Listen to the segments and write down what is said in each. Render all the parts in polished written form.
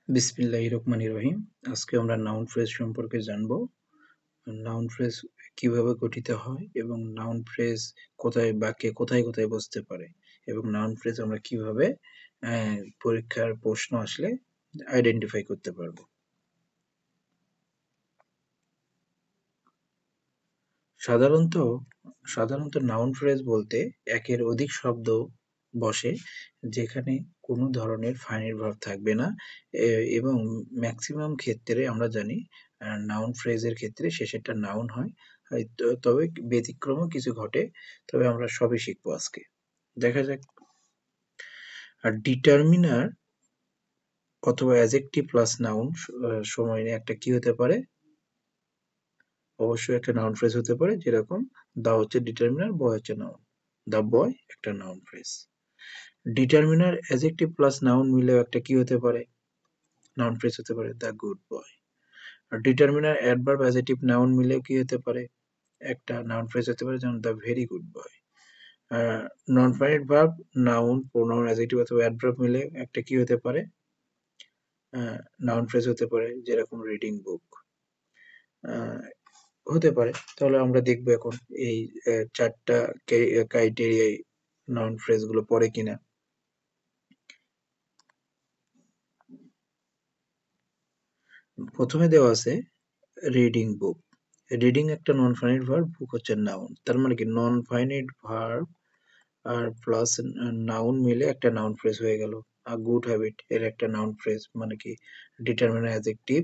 বিসমিল্লাহির রহমানির রহিম। আজকে আমরা নাউন ফ্রেজ সম্পর্কে জানব। নাউন ফ্রেজ কিভাবে গঠিত হয় এবং নাউন ফ্রেজ কোথায় বাক্যে কোথায় কোথায় বসতে পারে এবং নাউন ফ্রেজ আমরা কিভাবে পরীক্ষার প্রশ্ন আসলে আইডেন্টিফাই করতে পারবো। সাধারণত নাউন ফ্রেজ বলতে একের অধিক শব্দ বসে যেখানে কোনো ধরনের ফাইনাইট ভার্ব থাকবে না এবং ম্যাক্সিমাম ক্ষেত্রে আমরা জানি নাউন ফ্রেজের ক্ষেত্রে শেষেরটা নাউন হয়। তবে ব্যতিক্রমও কিছু ঘটে, তবে আমরা সবই শিখবো আজকে। দেখা যাক। আর ডিটারমিনার অথবা অ্যাজেক্টিভ প্লাস নাউন সময় নিয়ে একটা কি হতে পারে, অবশ্যই একটা নাউন ফ্রেজ হতে পারে। যেরকম দা হচ্ছে ডিটারমিনার, বয় হচ্ছে নাউন। দ্য বয় একটা noun phrase. Determiner adjective plus noun মিলেও একটা কি হতে পারে, নাউন ফ্রেজ হতে পারে, দ্য গুড বয়। আর ডিটারমিনার অ্যাডভার্ব অ্যাডজেক্টিভ নাউন মিলেও কি হতে পারে, একটা নাউন ফ্রেজ হতে পারে, যেমন the very good boy. Non finite verb, noun, pronoun, adjective অথবা অ্যাডভার্ব মিলে একটা কি হতে পারে, নাউন ফ্রেজ হতে পারে, যেরকম রিডিং বুক হতে পারে। তাহলে আমরা দেখবো এখন এই চারটা ক্রাইটেরিয়ায় নাউন ফ্রেজ গুলো পড়ে কিনা। প্রথমে দেওয়া আছে রিডিং বুক। রিডিং একটা নন ফাইনাইট ভার্ব, বুক হচ্ছে নাউন। তার মানে কি নন ফাইনাইট ভার্ব আর প্লাস নাউন মিলে একটা নাউন ফ্রেজ হয়ে গেল। আর গুড হ্যাবিট এর একটা নাউন ফ্রেজ, মানে কি determiner adjective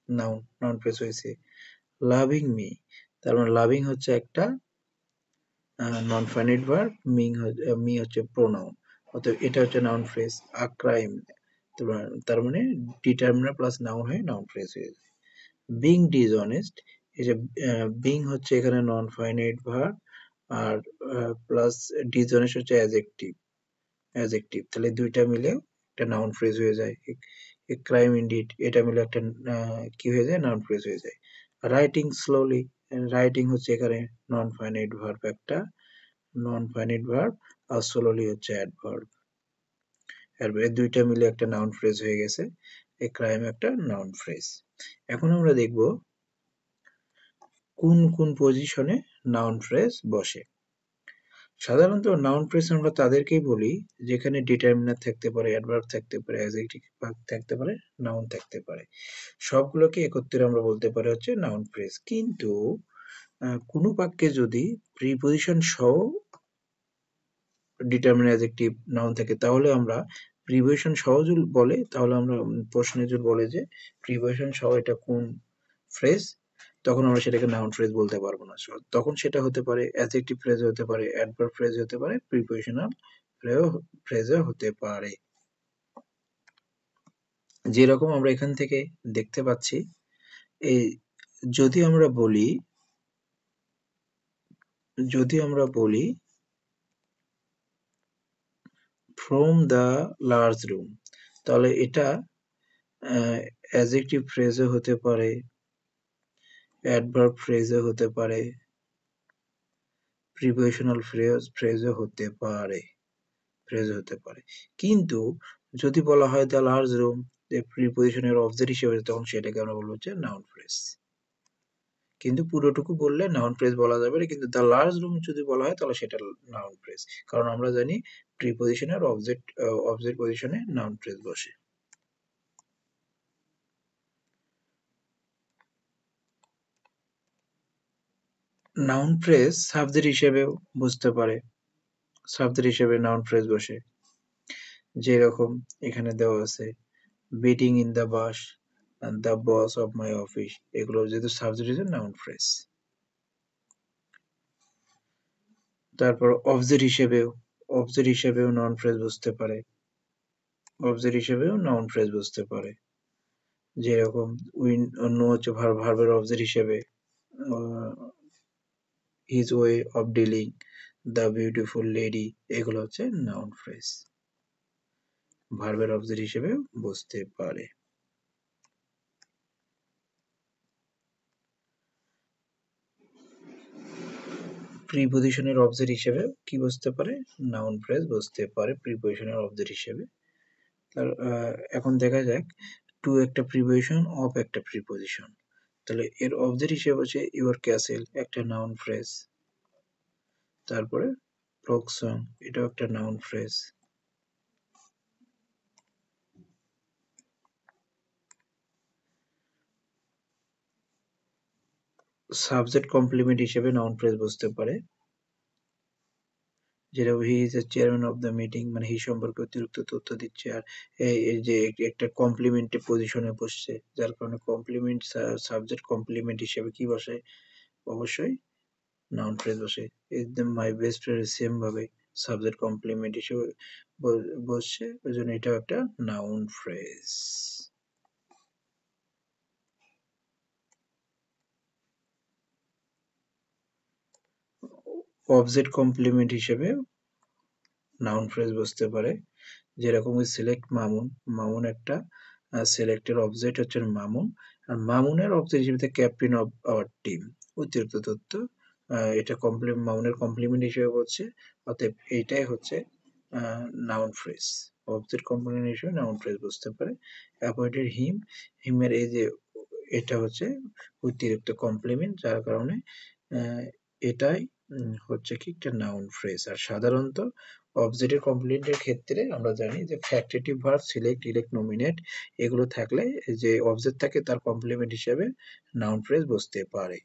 noun, noun phrase হয়েছে। লাভিং মি, তার মানে লাভিং হচ্ছে একটা নন ফাইনাইট ভার্ব, মি হচ্ছে প্রোনাউন, অতএব এটা হচ্ছে নাউন ফ্রেজ। আ ক্রাইম, তার মানে ডিটারমিনার প্লাস নাউন হয়ে নাউন ফ্রেজ হয়ে যায়। বিং ডিসঅনেস্ট, এই যে বিং হচ্ছে এখানে নন ফাইনাইট ভার্ব আর প্লাস ডিসঅনেস্ট হচ্ছে অ্যাডজেক্টিভ, তাহলে দুইটা মিলে একটা নাউন ফ্রেজ হয়ে যায়। এ ক্রাইম ইনডিড, এটা মিলে একটা কি হয়ে যায়, নাউন ফ্রেজ হয়ে যায়। রাইটিং স্লোলি, রাইটিং হচ্ছে এখানে নন ফাইনাইট ভার্ব, একটা নন ফাইনাইট ভার্ব, আর স্লোলি হচ্ছে অ্যাডভার্ব। এর দুইটা মিলে একটা নাউন ফ্রেজ হয়ে গেছে। এ ক্রাইম একটা নাউন ফ্রেজ। এখন আমরা দেখব কোন কোন পজিশনে নাউন ফ্রেজ বসে। সাধারণত নাউন ফ্রেজ আমরা তাদেরকেই বলি যেখানে ডিটারমিনার থাকতে পারে, অ্যাডভার্ব থাকতে পারে, অ্যাডজেক্টিভ থাকতে পারে, নাউন থাকতে পারে। সবগুলোকে একত্রে আমরা বলতে পারি হচ্ছে নাউন ফ্রেজ। কিন্তু কোনো বাক্যে যদি প্রিপজিশন সহ ডিটারমিনার, অ্যাডজেক্টিভ, নাউন থাকে, তাহলে আমরা প্রিপজিশন সহ যদি বলে, তাহলে আমরা প্রশ্নে যদি বলে যে প্রিপজিশন সহ এটা কোন ফ্রেজ, তখন আমরা সেটাকে নাউন ফ্রেজ বলতে পারবো না। তখন সেটা হতে পারে অ্যাডজেক্টিভ ফ্রেজ হতে পারে, অ্যাডভার্ব ফ্রেজ হতে পারে, প্রিপজিশনাল ফ্রেজও হতে পারে। যেরকম আমরা এখান থেকে দেখতে পাচ্ছি, এই যদি আমরা বলি ফ্রম দ্য লার্জ রুম, তাহলে এটা অ্যাডজেক্টিভ ফ্রেজও হতে পারে, অ্যাডভার্ব ফ্রেজও হতে পারে, প্রিপজিশনাল ফ্রেজও হতে পারে। কিন্তু যদি বলা হয় দ্য লার্জ রুম, প্রিপজিশনের অবজেক্ট হিসেবে, তখন সেটাকে আমরা বলবো হচ্ছে নাউন ফ্রেজ। কিন্তু পুরোটুকু বললে নাউন ফ্রেজ বলা যাবে না, কিন্তু দ্য লার্জ রুম যদি বলা হয় তাহলে সেটা নাউন ফ্রেজ, কারণ আমরা জানি প্রিপজিশনের অবজেক্ট পজিশনে নাউন ফ্রেজ বসে। নাউন ফ্রেজ সাবজেক্ট হিসেবেও বুঝতে পারে, সাবজেক্ট হিসেবে নাউন ফ্রেজ বসে। যেরকম এখানে দেওয়া আছে beating in the bus, the boss of my office, এগুলো যেহেতু সাবজেক্ট হিসেবে নাউন ফ্রেজ। তারপর অবজেক্ট হিসেবেও নাউন ফ্রেজ বুঝতে পারে। যেরকম উইন, নো হচ্ছে ভার্বের অবজেক্ট হিসেবে, his way of dealing, the beautiful lady, এগুলো হচ্ছে নাউন ফ্রেজ, ভার্বের অবজেক্ট হিসেবে বুঝতে পারে। প্রিপজিশনের অবজেক্ট হিসেবে কি বুঝতে পারে, নাউন ফ্রেজ বুঝতে পারে প্রিপজিশনের অবজেক্ট হিসেবে। এখন দেখা যাক টু একটা প্রিপোজিশন, অফ একটা প্রিপোজিশন। তাহলে এর অবজেক্ট হিসেবে হচ্ছে ইউর ক্যাসেল, একটা নাউন ফ্রেজ। তারপরে ফোক সং, এটাও একটা নাউন ফ্রেজ। সাবজেক্ট কমপ্লিমেন্ট হিসেবে নাউন ফ্রেজ বুঝতে পারে, যেটা he is a chairman of the meeting, মানে হি সম্পর্কে অতিরিক্ত তথ্য দিচ্ছে। আর এই যে একটা কমপ্লিমেন্টে পজিশনে বসছে, যার কারণে কমপ্লিমেন্ট সাবজেক্ট কমপ্লিমেন্ট হিসেবে কি বসে, অবশ্যই নাউন ফ্রেজ বসে। মাই বেস্ট ফ্রেন্ড সেম ভাবে সাবজেক্ট কমপ্লিমেন্ট হিসেবে বসছে, ওই জন্য এটাও একটা নাউন ফ্রেজ। অবজেক্ট কমপ্লিমেন্ট হিসেবে নাউন ফ্রেজ বসতে পারে, যেরকম সিলেক্ট মামুন, মামুন একটা সিলেক্টের অবজেক্ট হচ্ছে মামুন, আর মামুনের অবজেক্ট হিসেবে ক্যাপ্টেন অফ আওয়ার টিম, অতিরিক্ত তথ্য। এটা মামুনের কমপ্লিমেন্ট হিসেবে বলছে, অতএব এইটাই হচ্ছে নাউন ফ্রেজ। অবজেক্ট কমপ্লিমেন্ট হিসেবে নাউন ফ্রেজ বুঝতে পারে। অ্যাপয়েন্টেড হিম, হিমের এই যে এটা হচ্ছে অতিরিক্ত কমপ্লিমেন্ট, যার কারণে এটাই হচ্ছে কি একটা নাউন ফ্রেজ। আর সাধারণত অবজেক্টের কমপ্লিমেন্টের ক্ষেত্রে আমরা জানি যে factitive verb, select, elect, nominate এগুলো থাকলে যে অবজেক্ট থাকে তার কমপ্লিমেন্ট হিসেবে নাউন ফ্রেজ বসতে পারে।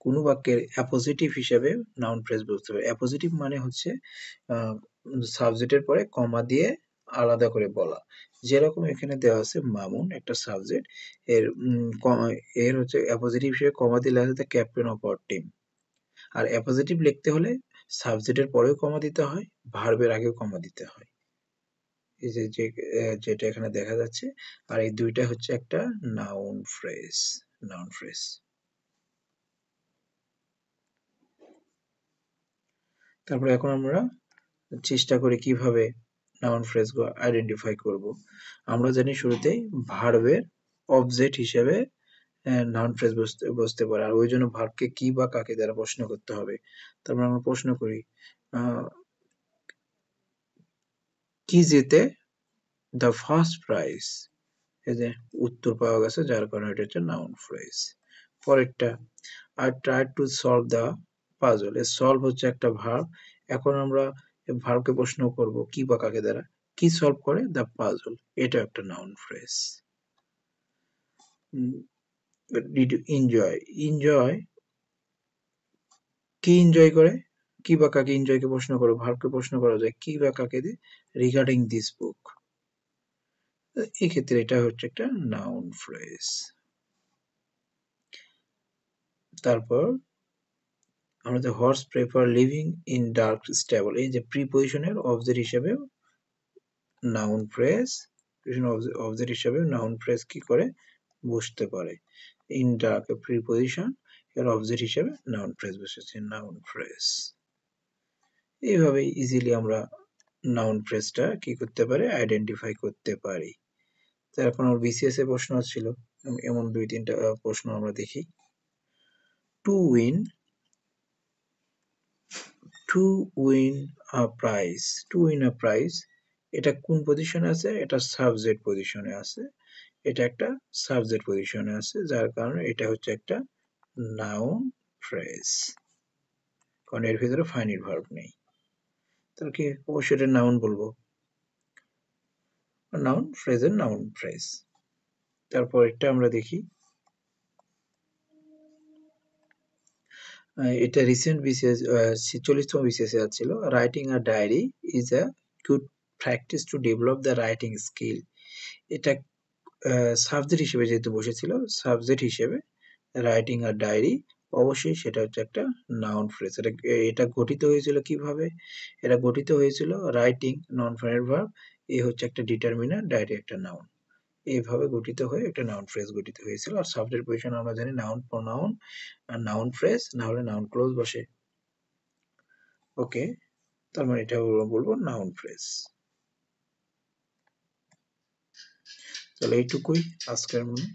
কোনো বাক্যের অ্যাপোজিটিভ হিসেবে নাউন ফ্রেজ বুঝতে পারে। অ্যাপোজিটিভ মানে হচ্ছে সাবজেক্টের পরে কমা দিয়ে আলাদা করে বলা। যেরকম এখানে দেওয়া আছে মামুন একটা সাবজেক্ট, এর এর হচ্ছে অ্যাপোজিটিভ হিসেবে কমা দিয়ে লেখা আছে ক্যাপ্টেন অফ আওয়ার টিম। আর অ্যাপোজিটিভ লিখতে হলে সাবজেক্টের পরেও কমা দিতে হয়, ভার্বের আগেও কমা দিতে হয়। এই যে যেটা এখানে দেখা যাচ্ছে। আর এই দুইটা হচ্ছে একটা নাউন ফ্রেজ, নাউন ফ্রেজ। তারপরে এখন আমরা চেষ্টা করি কিভাবে নাউন ফ্রেজগুলো আইডেন্টিফাই করব। আমরা জানি শুরুতেই ভার্বের অবজেক্ট হিসেবে নাউন ফ্রেজ বসতে পারে, আর ওই জন্য ভার্বকে কি বা কাকে দ্বারা প্রশ্ন করতে হবে। তারপর আমরা প্রশ্ন করি কি জিতে দ্য ফার্স্ট প্রাইজ, এই যে উত্তর পাওয়া গেছে, যার কারণে এটা হচ্ছে নাউন ফ্রেজ। পরেরটা I try to solve the puzzle, A solve হচ্ছে একটা ভার্ব। এখন আমরা ভার্বকে প্রশ্ন করব কি বা কাকে দ্বারা, কি সলভ করে, দ্য পাজল, এটা একটা noun phrase. Did you enjoy, enjoy কি এনজয় করে, কি বা কাকে এনজয়কে প্রশ্ন করো, ভার্বকে প্রশ্ন করা যায় কি বা কাকে দিয়ে, রিগার্ডিং দিস বুক। এই ক্ষেত্রে এটা হচ্ছে একটা নাউন ফ্রেজ। তারপর আমরা যে horse prefer living in dark stable, এই যে প্রিপজিশনের অবজেক্ট হিসেবে নাউন ফ্রেজ, অবজেক্ট হিসেবে নাউন ফ্রেজ কি করে বসতে পারে। ইন ডার্ক প্রিপজিশন, এর অবজেক্ট হিসেবে নাউন ফ্রেজ বসেছে, নাউন ফ্রেজ। এইভাবে ইজিলি আমরা নাউন ফ্রেজটা কি করতে পারি, আইডেন্টিফাই করতে পারি। তো এখন আমার বিসিএস এ প্রশ্ন ছিল, এমন দুই তিনটা প্রশ্ন আমরা দেখি। To win, to win a prize, to win a prize, এটা কোন পজিশনে আছে, এটা সাবজেক্ট পজিশনে আছে, এটা একটা সাবজেক্ট পজিশনে আছে, যার কারণে এটা হচ্ছে একটা নাউন ফ্রেজ, কারণ এর ভিতরে ফাইনাইট ভার্ব নেই। তাহলে কি অবশ্যই এটা নাউন বলবো, নাউন ফ্রেজের নাউন ফ্রেজ। তারপর এটা আমরা দেখি, এটা রিসেন্ট বিসিএস 46তম বিসিএস এ ছিল, writing a diary is a good practice to develop the writing skill. এটা সাবজেক্ট হিসেবে যেহেতু বসেছিল, সাবজেক্ট হিসেবে রাইটিং আ ডায়েরি, অবশ্যই সেটা হচ্ছে একটা নাউন ফ্রেজ। এটা গঠিত হয়েছিল কিভাবে, এটা গঠিত হয়েছিল রাইটিং নন ফাইনাইট ভার্ব, এ হচ্ছে একটা ডিটারমিনার, ডায়েরি একটা নাউন, এইভাবে গঠিত হয়ে একটা নাউন ফ্রেজ গঠিত হয়েছিল। আর সাবজেক্ট পজিশন আমরা জানি নাউন প্রোনাউন, আর নাউন ফ্রেজ না হলে নাউন ক্লোজ বসে। ওকে, তার মানে এটা বলবো নাউন ফ্রেজ। তাহলে এইটুকুই আজকের মনে।